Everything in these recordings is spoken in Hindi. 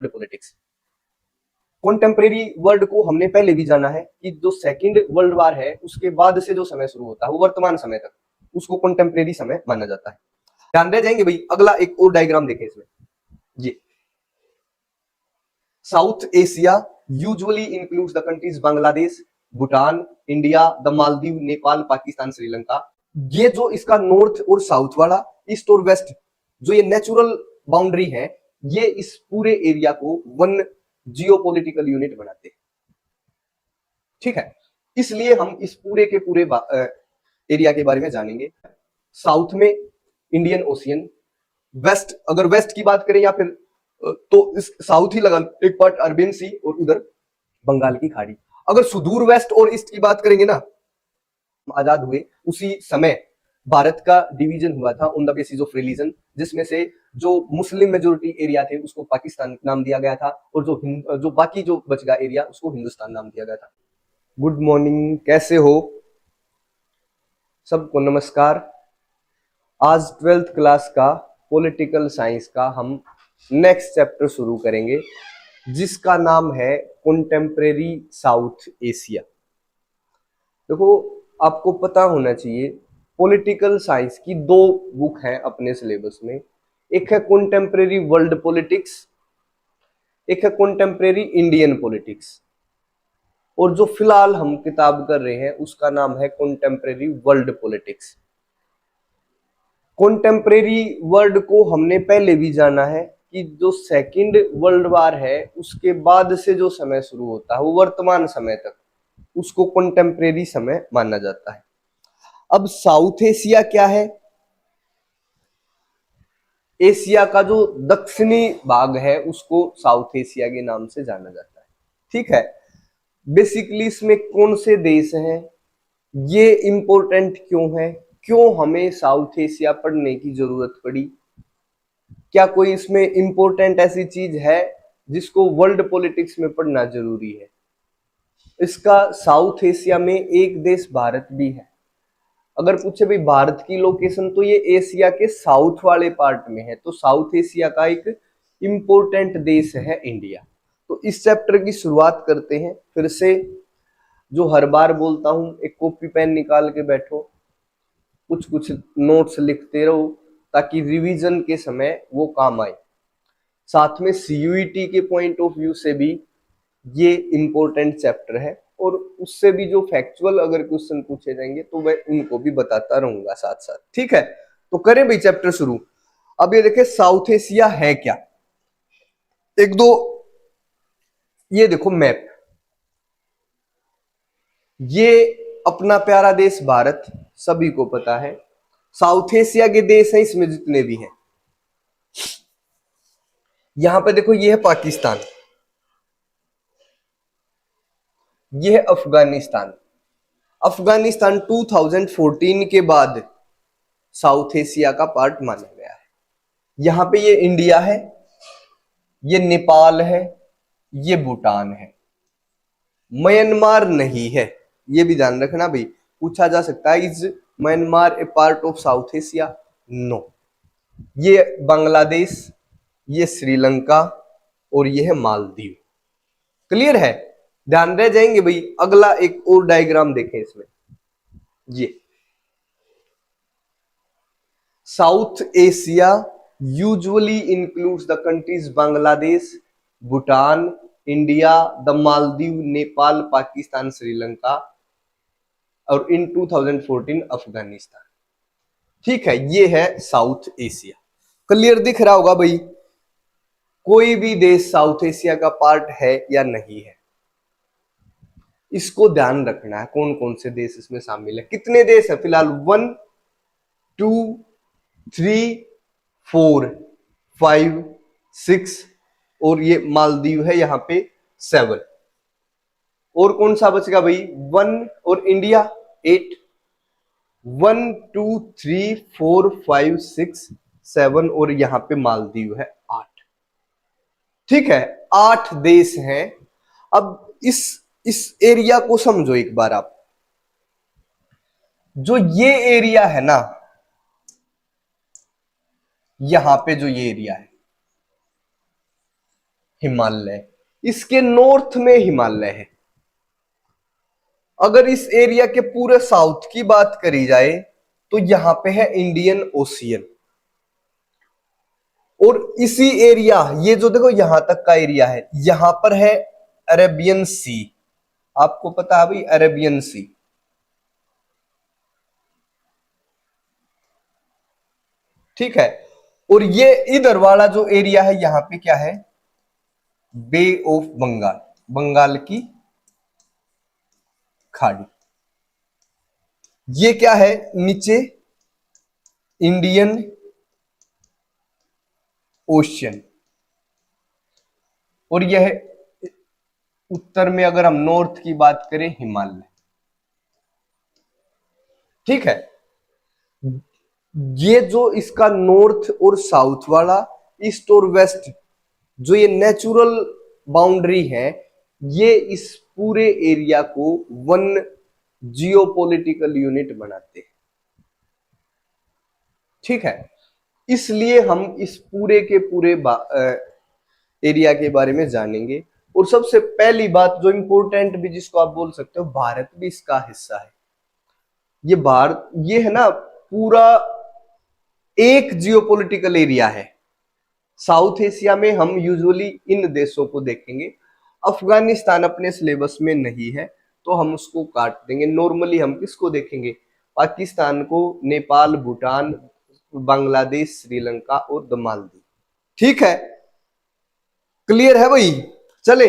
पॉलिटिक्स। कॉन्टेम्परेरी वर्ल्ड को हमने पहले भी जाना है कि जो सेकंड वर्ल्ड वार है उसके बाद से जो समय शुरू होता है वो वर्तमान समय तक, उसको कॉन्टेम्परेरी समय माना जाता है। ध्यान रह जाएंगे भाई। अगला एक और डायग्राम देखें इसमें। ये south Asia usually includes the countries Bangladesh, Bhutan, India, the Maldives, Nepal, Pakistan, Sri Lanka. ये जो इसका नॉर्थ और साउथ वाला, ईस्ट और वेस्ट, जो ये नेचुरल बाउंड्री है, ये इस पूरे एरिया को वन जियोपॉलिटिकल यूनिट बनाते हैं। ठीक है, इसलिए हम इस पूरे के पूरे एरिया के बारे में जानेंगे। साउथ में इंडियन ओशियन, वेस्ट, अगर वेस्ट की बात करें या फिर तो इस साउथ ही लगा, एक पार्ट अरबियन सी और उधर बंगाल की खाड़ी। अगर सुदूर वेस्ट और ईस्ट की बात करेंगे ना, आजाद हुए उसी समय भारत का डिवीजन हुआ था on the basis of religion, जिसमें से जो मुस्लिम मेजोरिटी एरिया थे उसको पाकिस्तान नाम दिया गया था और जो बाकी जो बच गया एरिया उसको हिंदुस्तान नाम दिया गया था। गुड मॉर्निंग, कैसे हो सबको? नमस्कार। आज 12th क्लास का पॉलिटिकल साइंस का हम नेक्स्ट चैप्टर शुरू करेंगे जिसका नाम है कॉन्टेम्परेरी साउथ एशिया। देखो, आपको पता होना चाहिए पॉलिटिकल साइंस की दो बुक हैं अपने सिलेबस में, एक है कॉन्टेम्परेरी वर्ल्ड पॉलिटिक्स, एक है कॉन्टेम्परेरी इंडियन पॉलिटिक्स। और जो फिलहाल हम किताब कर रहे हैं उसका नाम है contemporary world politics. Contemporary world को हमने पहले भी जाना है कि जो सेकंड वर्ल्ड वार है उसके बाद से जो समय शुरू होता है वो वर्तमान समय तक, उसको कॉन्टेम्परेरी समय माना जाता है। अब साउथ एशिया क्या है? एशिया का जो दक्षिणी भाग है उसको साउथ एशिया के नाम से जाना जाता है। ठीक है, बेसिकली इसमें कौन से देश हैं, ये इंपॉर्टेंट क्यों है, क्यों हमें साउथ एशिया पढ़ने की जरूरत पड़ी, क्या कोई इसमें इंपॉर्टेंट ऐसी चीज है जिसको वर्ल्ड पॉलिटिक्स में पढ़ना जरूरी है? इसका साउथ एशिया में एक देश भारत भी है। अगर पूछे भाई भारत की लोकेशन, तो ये एशिया के साउथ वाले पार्ट में है, तो साउथ एशिया का एक इंपॉर्टेंट देश है इंडिया। तो इस चैप्टर की शुरुआत करते हैं फिर से। जो हर बार बोलता हूं, एक कॉपी पेन निकाल के बैठो, कुछ कुछ नोट्स लिखते रहो ताकि रिवीजन के समय वो काम आए। साथ में सीयूईटी के पॉइंट ऑफ व्यू से भी ये इंपॉर्टेंट चैप्टर है और उससे भी जो फैक्चुअल अगर क्वेश्चन पूछे जाएंगे तो मैं उनको भी बताता रहूंगा साथ साथ। ठीक है, तो करें भाई चैप्टर शुरू। अब ये देखें साउथ एशिया है क्या। एक दो ये देखो मैप, ये अपना प्यारा देश भारत सभी को पता है। साउथ एशिया के देश हैं इसमें जितने भी हैं, यहां पे देखो ये है पाकिस्तान, ये है अफगानिस्तान। अफगानिस्तान 2014 के बाद साउथ एशिया का पार्ट माना गया है। यहां पे ये इंडिया है, ये नेपाल है, ये भूटान है, म्यांमार नहीं है, ये भी ध्यान रखना भाई। पूछा जा सकता है is Myanmar a part of South Asia? No. ये बांग्लादेश, ये श्रीलंका और ये है मालदीव। क्लियर है? ध्यान रह जाएंगे भाई। अगला एक और डायग्राम देखें इसमें। ये south Asia usually includes the countries Bangladesh, Bhutan, India, the Maldives, Nepal, Pakistan, Sri Lanka और इन 2014 अफगानिस्तान। ठीक है, ये है साउथ एशिया। क्लियर दिख रहा होगा भाई? कोई भी देश साउथ एशिया का पार्ट है या नहीं है, इसको ध्यान रखना है। कौन कौन से देश इसमें शामिल है, कितने देश है फिलहाल? 1 2 3 4 5 6 और ये मालदीव है यहां पे 7। और कौन सा बच गया भाई? 1 और इंडिया 8। 1 2 3 4 5 6 7 और यहां पे मालदीव है 8। ठीक है, 8 देश हैं। अब इस एरिया को समझो एक बार आप। जो ये एरिया है ना, यहां पे जो ये एरिया है, हिमालय, इसके नॉर्थ में हिमालय है। अगर इस एरिया के पूरे साउथ की बात करी जाए तो यहां पे है इंडियन ओशियन, और इसी एरिया, ये जो देखो यहां तक का एरिया है, यहां पर है अरेबियन सी। आपको पता है भाई अरेबियन सी, ठीक है। और ये इधर वाला जो एरिया है यहां पे क्या है, बे ऑफ बंगाल, बंगाल की खाड़ी। ये क्या है नीचे, इंडियन ओशियन। और यह उत्तर में अगर हम नॉर्थ की बात करें हिमालय, ठीक है। ये जो इसका नॉर्थ और साउथ वाला, ईस्ट और वेस्ट, जो ये नेचुरल बाउंड्री है, ये इस पूरे एरिया को वन जियोपॉलिटिकल यूनिट बनाते हैं, ठीक है। इसलिए हम इस पूरे के पूरे एरिया के बारे में जानेंगे। और सबसे पहली बात जो इंपॉर्टेंट भी, जिसको आप बोल सकते हो भारत भी इसका हिस्सा है। ये भारत, ये है ना पूरा एक जियोपॉलिटिकल एरिया है। साउथ एशिया में हम यूजुअली इन देशों को देखेंगे। अफगानिस्तान अपने सिलेबस में नहीं है तो हम उसको काट देंगे। नॉर्मली हम किसको देखेंगे, पाकिस्तान को, नेपाल, भूटान, बांग्लादेश, श्रीलंका और द मालदीव, ठीक है। क्लियर है भाई। चले,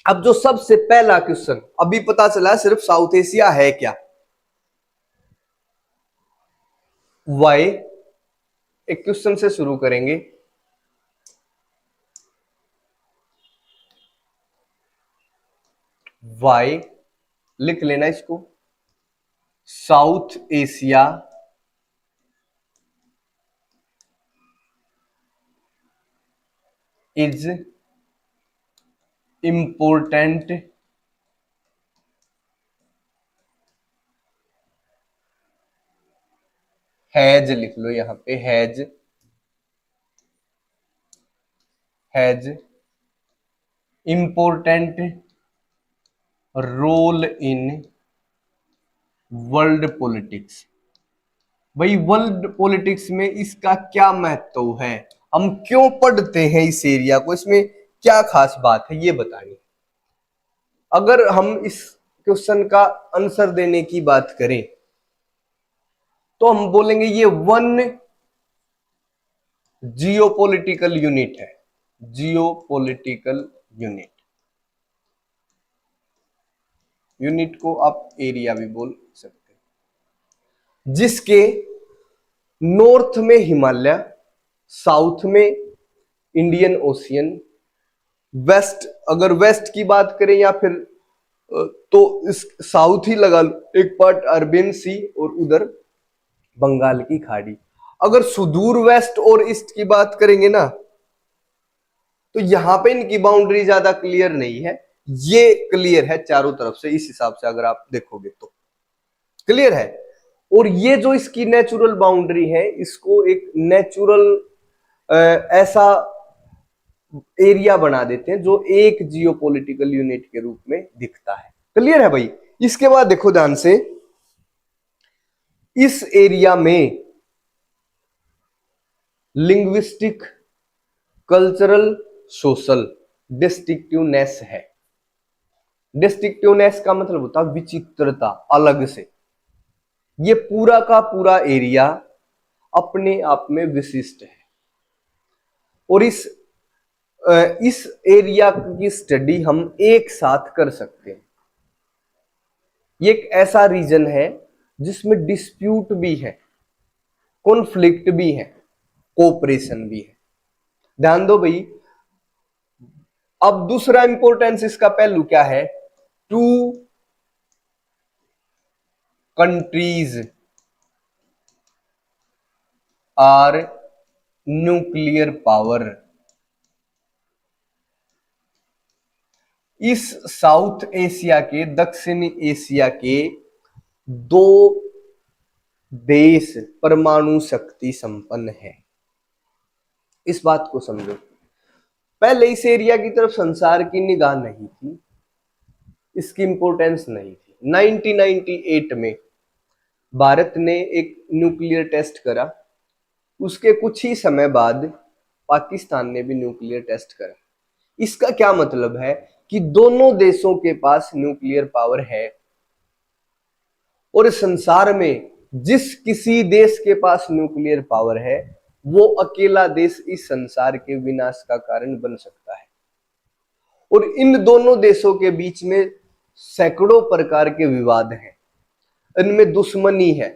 अब जो सबसे पहला क्वेश्चन, अभी पता चला सिर्फ साउथ एशिया है क्या, वाई, एक क्वेश्चन से शुरू करेंगे। वाई लिख लेना इसको, south Asia is important has, लिख लो यहां पे has important role in world politics. भाई वर्ल्ड पॉलिटिक्स में इसका क्या महत्व है, हम क्यों पढ़ते हैं इस एरिया को, इसमें क्या खास बात है ये बतानी। अगर हम इस क्वेश्चन का आंसर देने की बात करें तो हम बोलेंगे ये वन जियोपॉलिटिकल यूनिट है, जियोपॉलिटिकल यूनिट। यूनिट को आप एरिया भी बोल सकते हैं, जिसके नॉर्थ में हिमालय, साउथ में इंडियन ओशियन, वेस्ट, अगर वेस्ट की बात करें या फिर तो इस साउथ ही लगा लो, एक पार्ट अरबियन सी और उधर बंगाल की खाड़ी। अगर सुदूर वेस्ट और ईस्ट की बात करेंगे ना तो यहां पे इनकी बाउंड्री ज्यादा क्लियर नहीं है, ये क्लियर है चारों तरफ से। इस हिसाब से अगर आप देखोगे तो क्लियर है। और ये जो इसकी नेचुरल बाउंड्री है, इसको एक नेचुरल ऐसा एरिया बना देते हैं जो एक जियोपॉलिटिकल यूनिट के रूप में दिखता है। क्लियर है भाई। इसके बाद देखो ध्यान से, इस एरिया में लिंग्विस्टिक, कल्चरल, सोशल डिस्टिंक्टिवनेस है। डिस्टिंक्टिवनेस का मतलब होता है विचित्रता, अलग से। ये पूरा का पूरा एरिया अपने आप में विशिष्ट है। और इस एरिया की स्टडी हम एक साथ कर सकते हैं। ये एक ऐसा रीजन है जिसमें डिस्प्यूट भी है, कॉन्फ्लिक्ट भी है, कोऑपरेशन भी है। ध्यान दो भाई। अब दूसरा इंपॉर्टेंस इसका पहलू क्या है, two countries are nuclear power. इस साउथ एशिया के, दक्षिण एशिया के दो देश परमाणु शक्ति संपन्न है। इस बात को समझो। पहले इस एरिया की तरफ संसार की निगाह नहीं थी, इसकी इंपॉर्टेंस नहीं थी। 1998 में भारत ने एक न्यूक्लियर टेस्ट करा, उसके कुछ ही समय बाद पाकिस्तान ने भी न्यूक्लियर टेस्ट करा। इसका क्या मतलब है कि दोनों देशों के पास न्यूक्लियर पावर है, और संसार में जिस किसी देश के पास न्यूक्लियर पावर है वो अकेला देश इस संसार के विनाश का कारण बन सकता है। और इन दोनों देशों के बीच में सैकड़ों प्रकार के विवाद हैं, इनमें दुश्मनी है,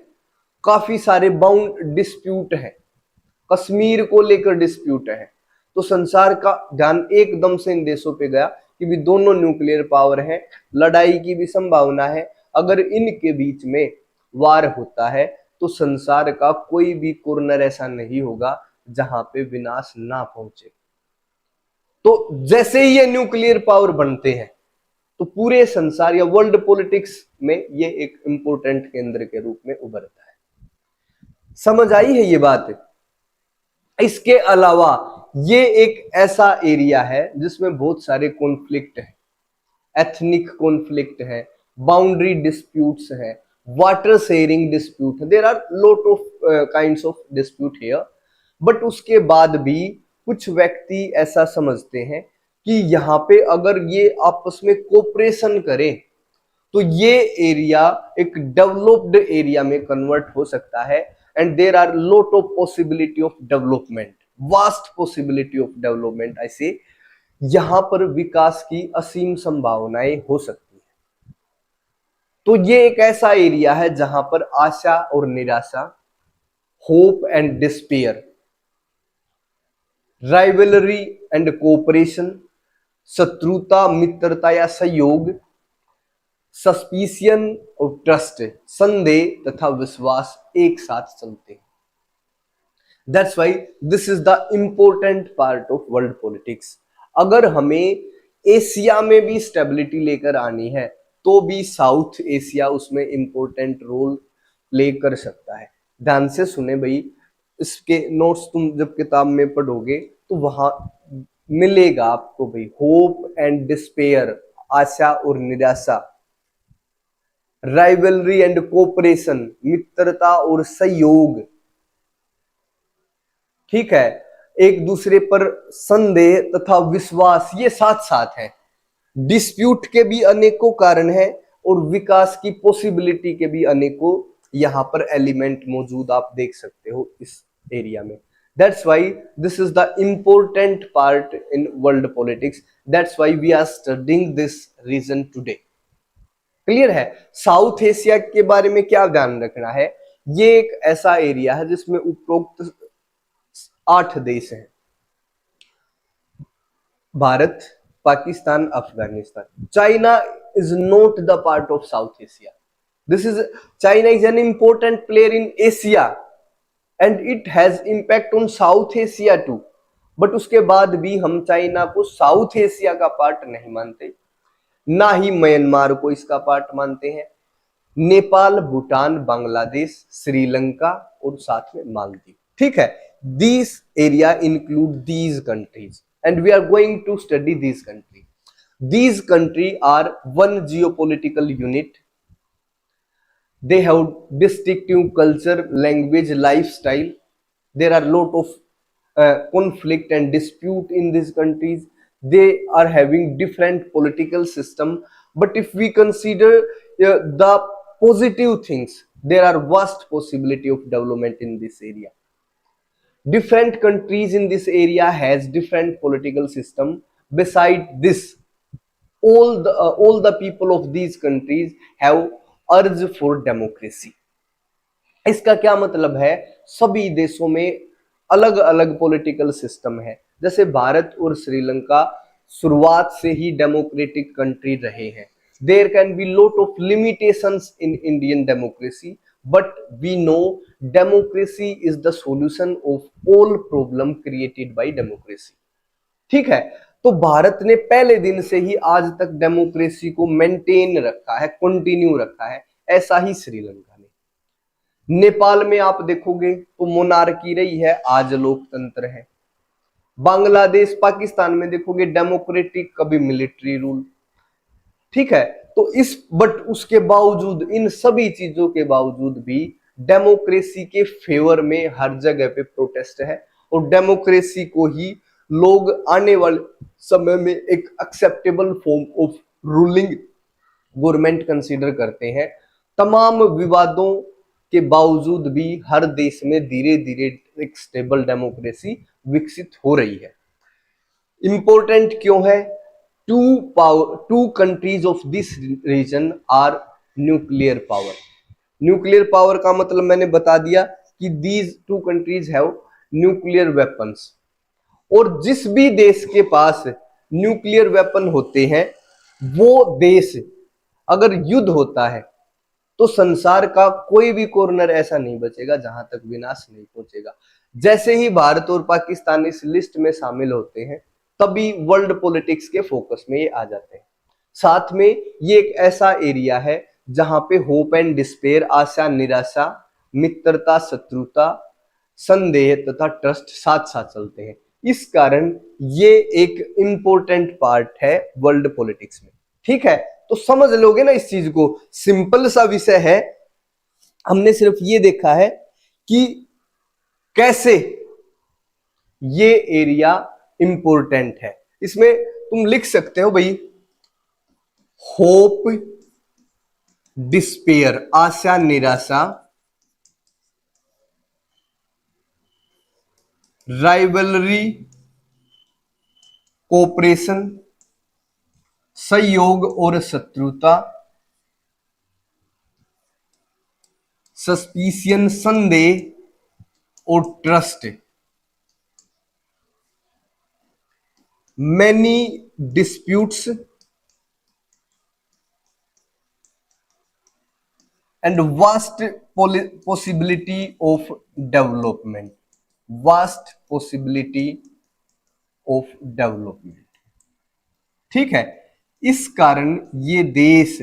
काफी सारे बाउंड डिस्प्यूट है, कश्मीर को लेकर डिस्प्यूट है। तो संसार का ध्यान एकदम से इन देशों पे गया कि भी दोनों न्यूक्लियर पावर है, लड़ाई की भी संभावना है। अगर इनके बीच में वार होता है तो संसार का कोई भी कॉर्नर ऐसा नहीं होगा जहां पे विनाश ना पहुंचे। तो जैसे ही ये न्यूक्लियर पावर बनते हैं तो पूरे संसार या वर्ल्ड पॉलिटिक्स में ये एक इंपॉर्टेंट केंद्र के रूप में उभरता है। समझ आई है ये बात? इसके अलावा ये एक ऐसा एरिया है जिसमें बहुत सारे कॉन्फ्लिक्ट है, एथनिक कॉन्फ्लिक्ट है, बाउंड्री डिस्प्यूट्स है, वाटर शेयरिंग डिस्प्यूट है, there are lot of kinds of dispute here. But उसके बाद भी कुछ व्यक्ति ऐसा समझते हैं कि यहाँ पे अगर ये आपस में कोऑपरेशन करें तो ये एरिया एक डेवलप्ड एरिया में कन्वर्ट हो सकता है, and there are lot of possibility of development, vast possibility of development. ऐसे यहां पर विकास की असीम संभावनाएं हो सकती है। तो ये एक ऐसा एरिया है जहां पर आशा और निराशा, hope and despair, rivalry and cooperation, शत्रुता मित्रता या सहयोग, सस्पिशियन और ट्रस्ट, संदेह तथा विश्वास एक साथ चलते हैं। That's why this is the important part of world politics. अगर हमें एशिया में भी स्टेबिलिटी लेकर आनी है तो भी साउथ एशिया उसमें इंपॉर्टेंट रोल प्ले कर सकता है। ध्यान से सुने भाई, इसके नोट्स तुम जब किताब में पढ़ोगे तो वहां मिलेगा आपको भाई, होप एंड डिस्पेयर, आशा और निराशा, राइवलरी एंड कोऑपरेशन, मित्रता और सहयोग, ठीक है, एक दूसरे पर संदेह तथा विश्वास, ये साथ साथ है। डिस्प्यूट के भी अनेकों कारण हैं और विकास की पॉसिबिलिटी के भी अनेकों यहां पर एलिमेंट मौजूद आप देख सकते हो इस एरिया में। That's why this is the important part in world politics, that's why we are studying this region today. Clear है? साउथ एशिया के बारे में क्या ध्यान रखना है, ये एक ऐसा एरिया है जिसमें उपरोक्त 8 देश हैं, Bharat, Pakistan, Afghanistan. China is not the part of South Asia. China is an important player in Asia and it has impact on South Asia too. But उसके बाद भी हम चाइना को साउथ एशिया का पार्ट नहीं मानते, ना ही म्यांमार को इसका पार्ट मानते हैं। नेपाल, भूटान, बांग्लादेश, श्रीलंका और साथ में मालदीव, ठीक है। These area include these countries and we are going to study these countries. These countries are one geopolitical unit. They have distinctive culture, language, lifestyle. There are lot of conflict and dispute in these countries. They are having different political system. But if we consider the positive things, there are vast possibility of development in this area. Different countries in this area has different political system. Beside this, all the people of these countries have urge for democracy. इसका क्या मतलब है, सभी देशों में अलग अलग पॉलिटिकल सिस्टम है। जैसे भारत और श्रीलंका शुरुआत से ही डेमोक्रेटिक कंट्री रहे हैं। There can be lot of limitations in Indian democracy, but we know democracy is the solution of all problem created by democracy, ठीक है। तो भारत ने पहले दिन से ही आज तक डेमोक्रेसी को मेंटेन रखा है, कंटिन्यू रखा है, ऐसा ही श्रीलंका ने। नेपाल में आप देखोगे तो मोनार्की रही है, आज लोकतंत्र है। बांग्लादेश, पाकिस्तान में देखोगे डेमोक्रेटिक, कभी मिलिट्री रूल। ठीक है, तो इस बट उसके बावजूद, इन सभी चीजों के बावजूद भी डेमोक्रेसी के फेवर में हर जगह पे प्रोटेस्ट है, और डेमोक्रेसी को ही लोग आने वाले समय में एक acceptable form of ruling government consider करते हैं। तमाम विवादों के बावजूद भी हर देश में धीरे धीरे एक स्टेबल डेमोक्रेसी विकसित हो रही है। इंपॉर्टेंट क्यों है? Two countries of this region are nuclear power. Nuclear power का मतलब मैंने बता दिया कि these two countries have nuclear weapons, और जिस भी देश के पास न्यूक्लियर वेपन होते हैं, वो देश अगर युद्ध होता है तो संसार का कोई भी कॉर्नर ऐसा नहीं बचेगा जहां तक विनाश नहीं पहुंचेगा। जैसे ही भारत और पाकिस्तान इस लिस्ट में शामिल होते हैं, तभी वर्ल्ड पॉलिटिक्स के फोकस में ये आ जाते हैं। साथ में ये एक ऐसा एरिया है जहां पे होप एंड डिस्पेयर, आशा निराशा, मित्रता शत्रुता, संदेह तथा ट्रस्ट साथ साथ चलते हैं। इस कारण ये एक इंपॉर्टेंट पार्ट है वर्ल्ड पॉलिटिक्स में। ठीक है, तो समझ लोगे ना इस चीज को। सिंपल सा विषय है, हमने सिर्फ ये देखा है कि कैसे ये एरिया इंपॉर्टेंट है। इसमें तुम लिख सकते हो भाई, होप डिस्पेयर, आशा निराशा, राइवलरी कोऑपरेशन, सहयोग और शत्रुता, सस्पिशियन संदेह और trust, many disputes and vast possibility of development. Vast possibility of development. ठीक है, इस कारण ये देश,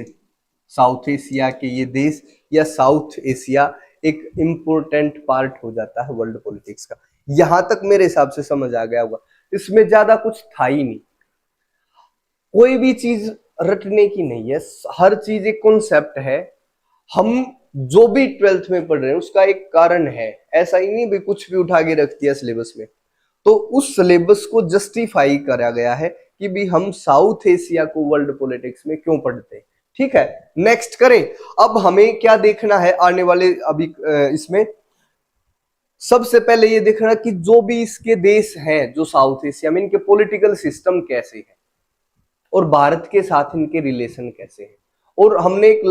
साउथ एशिया के ये देश या साउथ एशिया एक इंपॉर्टेंट पार्ट हो जाता है वर्ल्ड पॉलिटिक्स का। यहां तक मेरे हिसाब से समझ आ गया होगा, इसमें ज्यादा कुछ था ही नहीं। कोई भी चीज रटने की नहीं है, हर चीज एक कॉन्सेप्ट है। हम जो भी 12th में पढ़ रहे हैं उसका एक कारण है, ऐसा ही नहीं भी कुछ भी उठा के रख दिया सिलेबस में। तो उस सिलेबस को जस्टिफाई करा गया है कि भी हम साउथ एशिया को वर्ल्ड पॉलिटिक्स में क्यों पढ़ते हैं। ठीक है, नेक्स्ट करें। अब हमें क्या देखना है आने वाले अभी इसमें, सबसे पहले ये देखना कि जो भी इसके देश हैं जो साउथ एशिया में, इनके पॉलिटिकल सिस्टम कैसे है और भारत के साथ इनके रिलेशन कैसे हैं। और हमने एक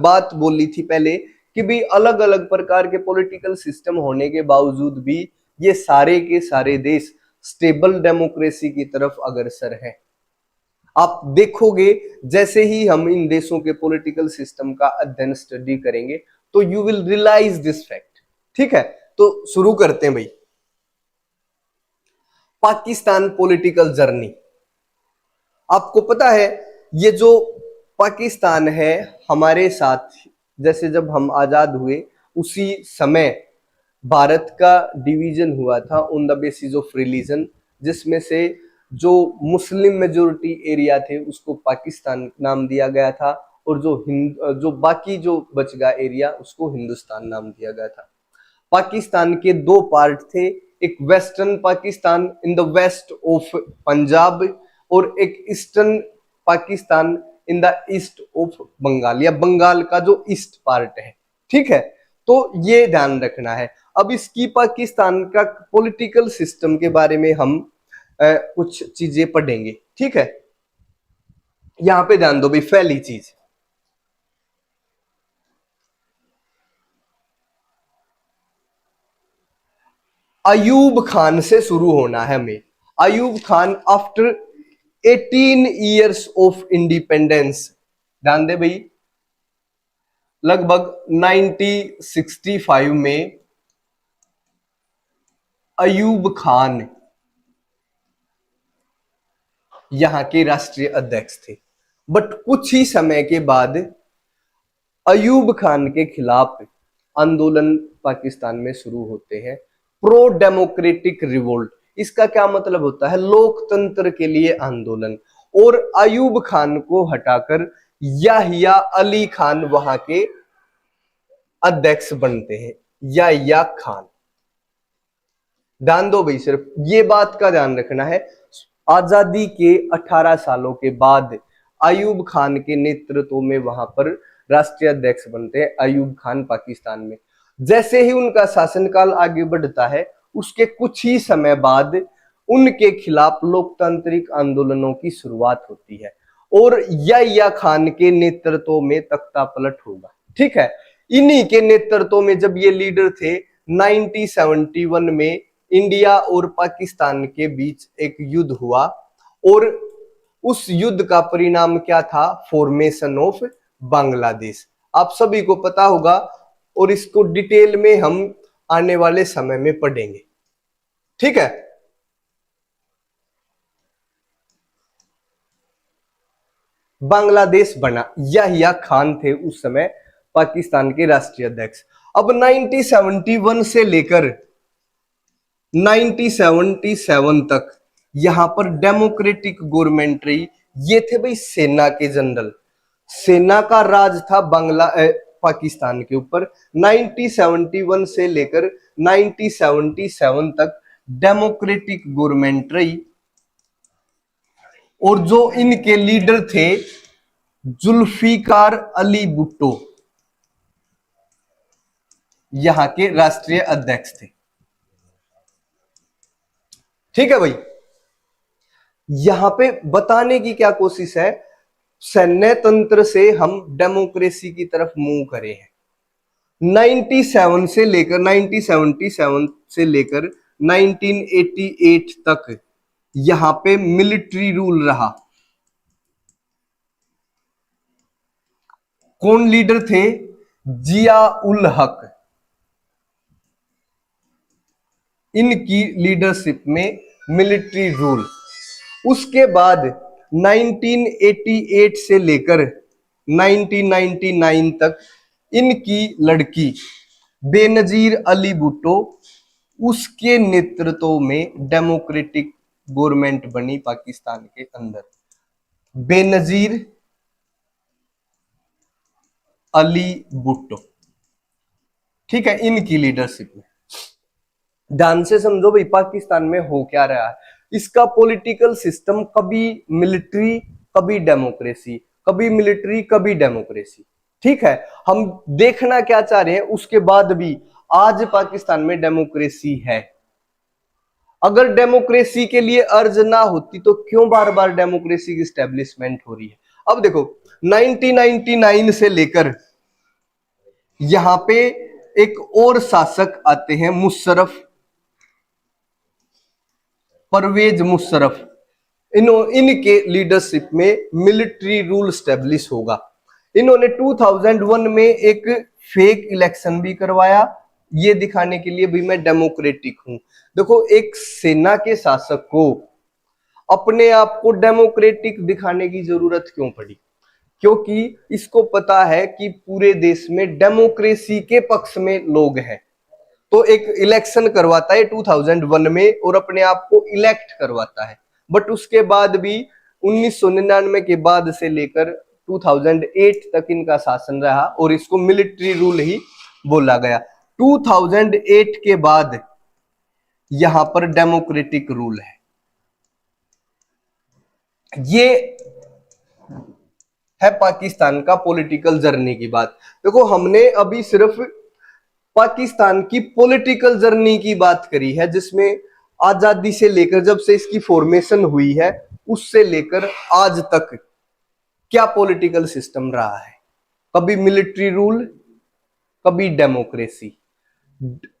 बात बोली थी पहले कि भी अलग अलग प्रकार के पॉलिटिकल सिस्टम होने के बावजूद भी ये सारे के सारे देश स्टेबल डेमोक्रेसी की तरफ अग्रसर हैं। आप देखोगे जैसे ही हम इन देशों के पॉलिटिकल सिस्टम का अध्ययन स्टडी करेंगे तो you will realise this fact. ठीक है, तो शुरू करते हैं भाई। Pakistan political journey. आपको पता है ये जो पाकिस्तान है हमारे साथ, जैसे जब हम आजाद हुए उसी समय भारत का डिवीजन हुआ था on the basis of religion, जिसमें से जो मुस्लिम मेजोरिटी एरिया थे उसको पाकिस्तान नाम दिया गया था, और जो बाकी जो बच गया एरिया उसको हिंदुस्तान नाम दिया गया था। पाकिस्तान के दो पार्ट थे, एक western Pakistan in the west of Punjab, और एक eastern Pakistan in the east of Bengal, या बंगाल का जो ईस्ट पार्ट है। ठीक है, तो ये ध्यान रखना है। अब इसकी पाकिस्तान का पॉलिटिकल सिस्टम के बारे में हम कुछ चीजें पढ़ेंगे। ठीक है, यहां पे ध्यान दो भाई, पहली चीज अयूब खान से शुरू होना है हमें। Ayub Khan after 18 years of independence, ध्यान दे भाई, लगभग 1965 में अयूब खान यहां के राष्ट्रीय अध्यक्ष थे। बट कुछ ही समय के बाद अयूब खान के खिलाफ आंदोलन पाकिस्तान में शुरू होते हैं, प्रो डेमोक्रेटिक रिवोल्ट। इसका क्या मतलब होता है? लोकतंत्र के लिए आंदोलन। और अयूब खान को हटाकर याहिया अली खान वहां के अध्यक्ष बनते हैं, याहिया खान। ध्यान दो भाई, सिर्फ ये बात का ध्यान रखना है, आजादी के 18 सालों के बाद अयूब खान के नेतृत्व में वहां पर राष्ट्रीय अध्यक्ष बनते हैं अयूब खान पाकिस्तान में। जैसे ही उनका शासनकाल आगे बढ़ता है, उसके कुछ ही समय बाद उनके खिलाफ लोकतांत्रिक आंदोलनों की शुरुआत होती है और याहिया खान के नेतृत्व में तख्ता पलट होगा। ठीक है, इन्हीं के नेतृत्व में जब ये लीडर थे, 1971 में इंडिया और पाकिस्तान के बीच एक युद्ध हुआ और उस युद्ध का परिणाम क्या था? Formation of Bangladesh. आप सभी को पता होगा और इसको डिटेल में हम आने वाले समय में पढ़ेंगे। ठीक है, बांग्लादेश बना, याहिया खान थे उस समय पाकिस्तान के राष्ट्रीय अध्यक्ष। अब 1971 से लेकर 1977 तक यहां पर डेमोक्रेटिक गवर्नमेंट रही। ये थे भाई सेना के जनरल, सेना का राज था पाकिस्तान के ऊपर। 1971 से लेकर 1977 तक डेमोक्रेटिक गवर्नमेंट रही और जो इनके लीडर थे जुल्फिकार अली भुट्टो, यहां के राष्ट्रीय अध्यक्ष थे। ठीक है भाई, यहां पे बताने की क्या कोशिश है, सैन्य तंत्र से हम डेमोक्रेसी की तरफ मूव करे हैं। 1977 से लेकर 1988 तक यहां पे मिलिट्री रूल रहा। कौन लीडर थे? जिया उल हक। इनकी लीडरशिप में मिलिट्री रूल। उसके बाद 1988 से लेकर 1999 तक इनकी लड़की बेनजीर अली भुट्टो, उसके नेतृत्व में डेमोक्रेटिक गवर्नमेंट बनी पाकिस्तान के अंदर। बेनजीर अली भुट्टो, ठीक है, इनकी लीडरशिप में। ध्यान से समझो भाई, पाकिस्तान में हो क्या रहा है। इसका पॉलिटिकल सिस्टम कभी मिलिट्री कभी डेमोक्रेसी, कभी मिलिट्री कभी डेमोक्रेसी। ठीक है, हम देखना क्या चाह रहे हैं, उसके बाद भी आज पाकिस्तान में डेमोक्रेसी है। अगर डेमोक्रेसी के लिए अर्ज ना होती तो क्यों बार बार डेमोक्रेसी की स्टैब्लिशमेंट हो रही है। अब देखो 1999 से लेकर यहां पे एक और शासक आते हैं, मुशर्रफ, परवेज मुशर्रफ। इनके लीडरशिप में मिलिट्री रूल स्टैब्लिश होगा। इन्होंने 2001 में एक फेक इलेक्शन भी करवाया, ये दिखाने के लिए भी मैं डेमोक्रेटिक हूं। देखो, एक सेना के शासक को अपने आप को डेमोक्रेटिक दिखाने की जरूरत क्यों पड़ी? क्योंकि इसको पता है कि पूरे देश में डेमोक्रेसी के पक्ष में लोग हैं, तो एक इलेक्शन करवाता है 2001 में और अपने आप को इलेक्ट करवाता है। बट उसके बाद भी 1999 के बाद से लेकर 2008 तक इनका शासन रहा और इसको मिलिट्री रूल ही बोला गया। 2008 के बाद यहां पर डेमोक्रेटिक रूल है। ये है पाकिस्तान का पॉलिटिकल जर्नी की बात। देखो, हमने अभी सिर्फ पाकिस्तान की पॉलिटिकल जर्नी की बात करी है, जिसमें आजादी से लेकर जब से इसकी फॉर्मेशन हुई है उससे लेकर आज तक क्या पॉलिटिकल सिस्टम रहा है। कभी मिलिट्री रूल, कभी डेमोक्रेसी।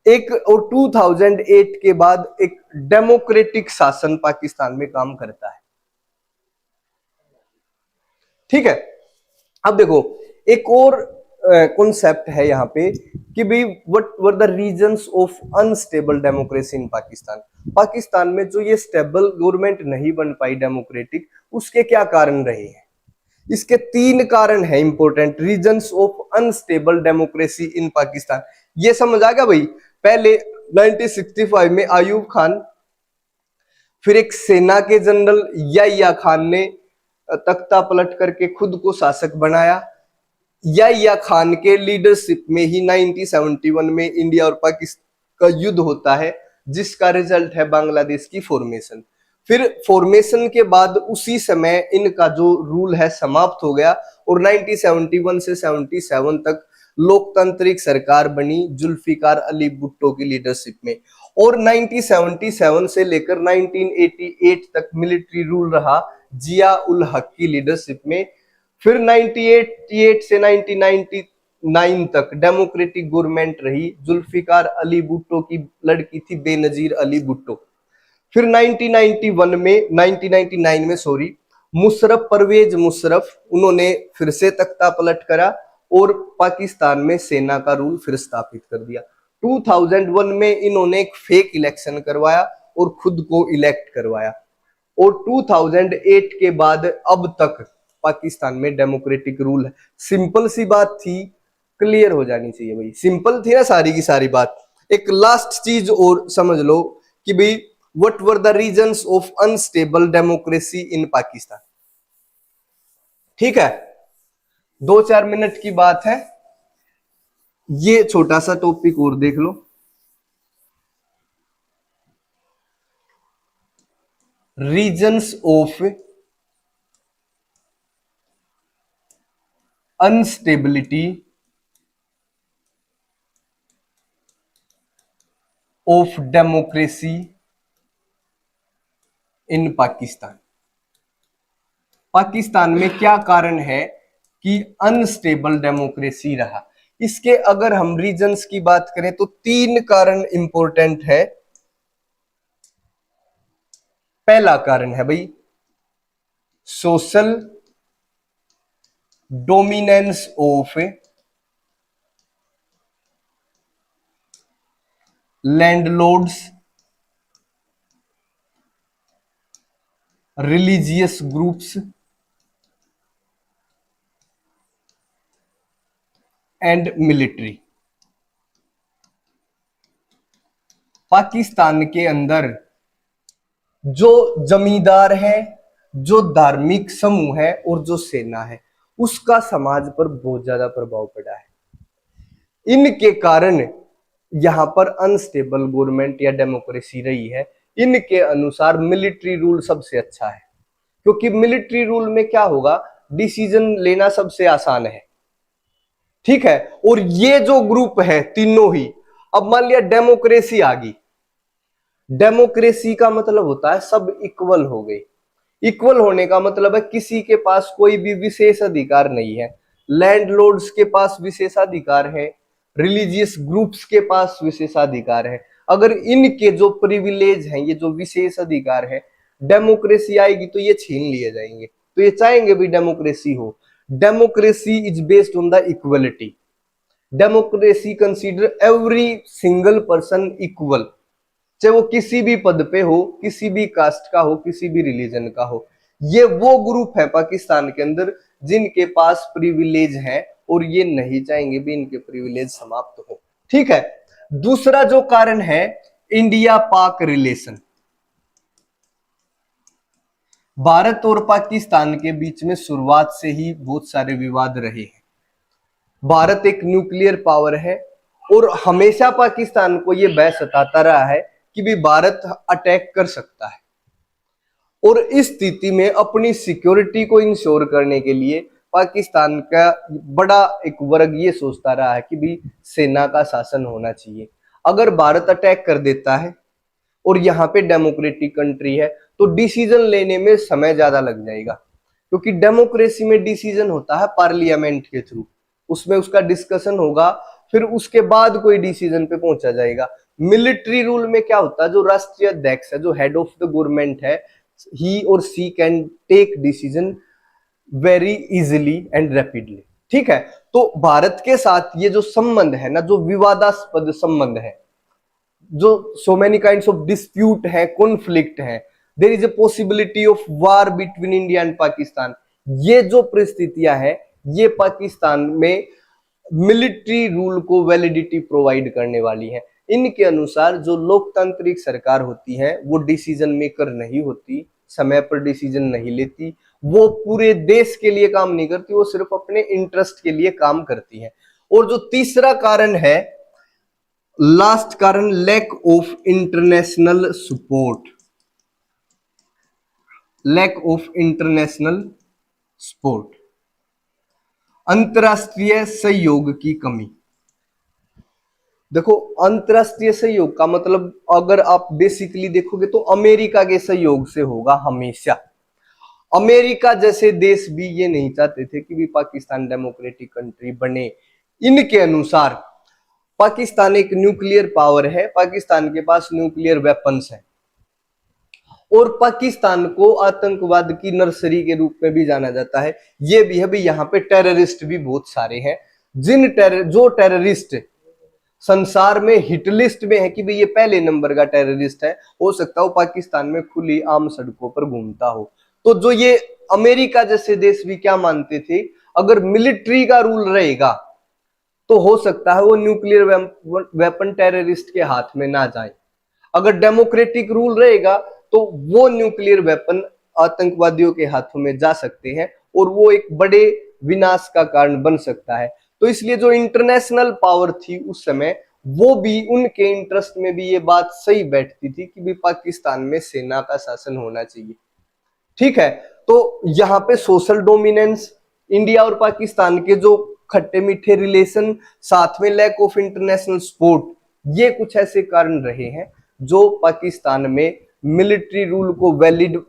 एक और 2008 के बाद एक डेमोक्रेटिक शासन पाकिस्तान में काम करता है। ठीक है, अब देखो एक और कॉन्सेप्ट है यहाँ पे कि भाई what were the reasons of unstable democracy in Pakistan. Pakistan में जो ये स्टेबल गवर्नमेंट नहीं बन पाई डेमोक्रेटिक, उसके क्या कारण रहे हैं? इसके 3 कारण है important, reasons of unstable democracy in Pakistan. ये समझ आ गया भाई। पहले 1965 में अयूब खान फिर एक सेना के जनरल याह्या खान ने तख्ता पलट करके खुद को शासक बनाया। याह्या खान के लीडरशिप में ही 1971 में इंडिया और पाकिस्तान का युद्ध होता है, जिसका रिजल्ट है बांग्लादेश की फॉर्मेशन। फिर फॉर्मेशन के बाद उसी समय इनका जो रूल है समाप्त हो गया और 1971 से 77 तक लोकतांत्रिक सरकार बनी जुल्फिकार अली भुट्टो की लीडरशिप में। और 1977 से लेकर 1988 तक मिलिट्री रूल रहा जिया उल हक की लीडरशिप में। फिर 1988 से 1999 तक डेमोक्रेटिक गवर्नमेंट रही, जुल्फिकार अली भुट्टो की लड़की थी बेनजीर अली भुट्टो। फिर 1999 में मुशर्रफ परवेज मुशर्रफ उन्होंने फिर से तख्ता पलट करा और पाकिस्तान में सेना का रूल फिर स्थापित कर दिया। 2001 में इन्होंने एक फेक इलेक्शन करवाया और खुद को इलेक्ट करवाया और 2008 के बाद अब तक पाकिस्तान में डेमोक्रेटिक रूल है। सिंपल सी बात थी, क्लियर हो जानी चाहिए भाई, सिंपल थी ना सारी की सारी बात। एक लास्ट चीज और समझ लो कि भाई what were the reasons of unstable democracy in Pakistan. ठीक है, 2-4 मिनट की बात है, ये छोटा सा टॉपिक और देख लो। Reasons of instability of democracy in Pakistan. Pakistan में क्या कारण है कि अनस्टेबल डेमोक्रेसी रहा। इसके अगर हम रीजंस की बात करें तो 3 कारण इंपॉर्टेंट है। पहला कारण है भाई social dominance of landlords, religious groups and military. Pakistan के अंदर जो जमींदार है, जो धार्मिक समूह है और जो सेना है, उसका समाज पर बहुत ज्यादा प्रभाव पड़ा है। इनके कारण यहां पर अनस्टेबल गवर्नमेंट या डेमोक्रेसी रही है। इनके अनुसार मिलिट्री रूल सबसे अच्छा है, क्योंकि मिलिट्री रूल में क्या होगा, डिसीजन लेना सबसे आसान है। ठीक है, और ये जो ग्रुप है तीनों ही, अब मान लिया डेमोक्रेसी आ गई। डेमोक्रेसी का मतलब होता है सब इक्वल हो गए। इक्वल होने का मतलब है किसी के पास कोई भी विशेष अधिकार नहीं है। लैंडलॉर्ड्स के पास विशेषाधिकार है, रिलीजियस ग्रुप्स के पास विशेषाधिकार है। अगर इनके जो प्रिविलेज हैं, ये जो विशेष अधिकार है, डेमोक्रेसी आएगी तो ये छीन लिए जाएंगे। तो ये चाहेंगे भी डेमोक्रेसी हो। Democracy is based on the equality. Democracy consider every single person equal, चाहे वो किसी भी पद पे हो, किसी भी कास्ट का हो, किसी भी रिलीजन का हो। ये वो ग्रुप है पाकिस्तान के अंदर जिनके पास प्रिविलेज है और ये नहीं चाहेंगे भी इनके प्रिविलेज समाप्त हो। ठीक है, दूसरा जो कारण है इंडिया पाक रिलेशन। भारत और पाकिस्तान के बीच में शुरुआत से ही बहुत सारे विवाद रहे हैं। भारत एक न्यूक्लियर पावर है और हमेशा पाकिस्तान को यह भय सताता रहा है कि भी भारत अटैक कर सकता है। और इस स्थिति में अपनी सिक्योरिटी को इंश्योर करने के लिए पाकिस्तान का बड़ा एक वर्ग ये सोचता रहा है कि भी सेना का शासन होना चाहिए। अगर भारत अटैक कर देता है और यहाँ पे डेमोक्रेटिक कंट्री है तो डिसीजन लेने में समय ज्यादा लग जाएगा, क्योंकि डेमोक्रेसी में डिसीजन होता है पार्लियामेंट के थ्रू, उसमें उसका डिस्कशन होगा, फिर उसके बाद कोई डिसीजन पे पहुंचा जाएगा। मिलिट्री रूल में क्या होता है, जो राष्ट्रीय अध्यक्ष है, जो हेड ऑफ द गवर्नमेंट है, ही और she can take decision very easily and rapidly. ठीक है, तो भारत के साथ ये जो संबंध है ना, जो विवादास्पद संबंध है, जो so many kinds of dispute है, कॉन्फ्लिक्ट है, there is a possibility of war between India and Pakistan. ये जो परिस्थितियां है, ये पाकिस्तान में मिलिट्री रूल को वैलिडिटी प्रोवाइड करने वाली है। इनके अनुसार जो लोकतांत्रिक सरकार होती है वो डिसीजन मेकर नहीं होती, समय पर डिसीजन नहीं लेती, वो पूरे देश के लिए काम नहीं करती, वो सिर्फ अपने इंटरेस्ट के लिए काम करती है। और जो तीसरा कारण है, लास्ट कारण, lack of international support, lack of international support, अंतरराष्ट्रीय सहयोग की कमी। देखो, अंतरराष्ट्रीय सहयोग का मतलब अगर आप बेसिकली देखोगे तो अमेरिका के सहयोग से होगा हमेशा। अमेरिका जैसे देश भी ये नहीं चाहते थे कि भी पाकिस्तान डेमोक्रेटिक कंट्री बने। इनके अनुसार पाकिस्तान एक न्यूक्लियर पावर है, पाकिस्तान के पास न्यूक्लियर वेपन्स है, और पाकिस्तान को आतंकवाद की नर्सरी के रूप में भी जाना जाता है। ये भी है भी, यहाँ पे टेररिस्ट भी बहुत सारे हैं, जो टेररिस्ट संसार में हिट लिस्ट में है कि भाई ये पहले नंबर का टेररिस्ट है, हो सकता हो पाकिस्तान में खुली आम सड़कों पर घूमता हो। तो जो ये अमेरिका जैसे देश भी क्या मानते थे, अगर मिलिट्री का रूल रहेगा तो हो सकता है वो न्यूक्लियर वेपन टेररिस्ट के हाथ में ना जाए। अगर डेमोक्रेटिक रूल रहेगा तो वो न्यूक्लियर वेपन आतंकवादियों के हाथों में जा सकते हैं और वो एक बड़े विनाश का कारण बन सकता है। तो इसलिए जो इंटरनेशनल पावर थी उस समय, वो भी उनके इंटरेस्ट में भी ये बात सही बैठती थी कि भी पाकिस्तान में सेना का शासन होना चाहिए। ठीक है, तो यहाँ पे सोशल डोमिनेंस, इंडिया और पाकिस्तान के जो खट्टे मीठे रिलेशन, साथ में लैक ऑफ इंटरनेशनल सपोर्ट, ये कुछ ऐसे कारण रहे हैं जो पाकिस्तान में मिलिट्री रूल को वैलिड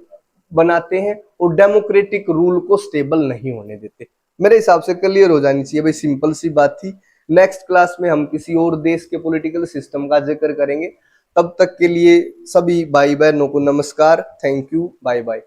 बनाते हैं और डेमोक्रेटिक रूल को स्टेबल नहीं होने देते। मेरे हिसाब से क्लियर हो जानी चाहिए भाई, सिंपल सी बात थी। नेक्स्ट क्लास में हम किसी और देश के पॉलिटिकल सिस्टम का जिक्र करेंगे। तब तक के लिए सभी भाई बहनों को नमस्कार, थैंक यू, बाय बाय।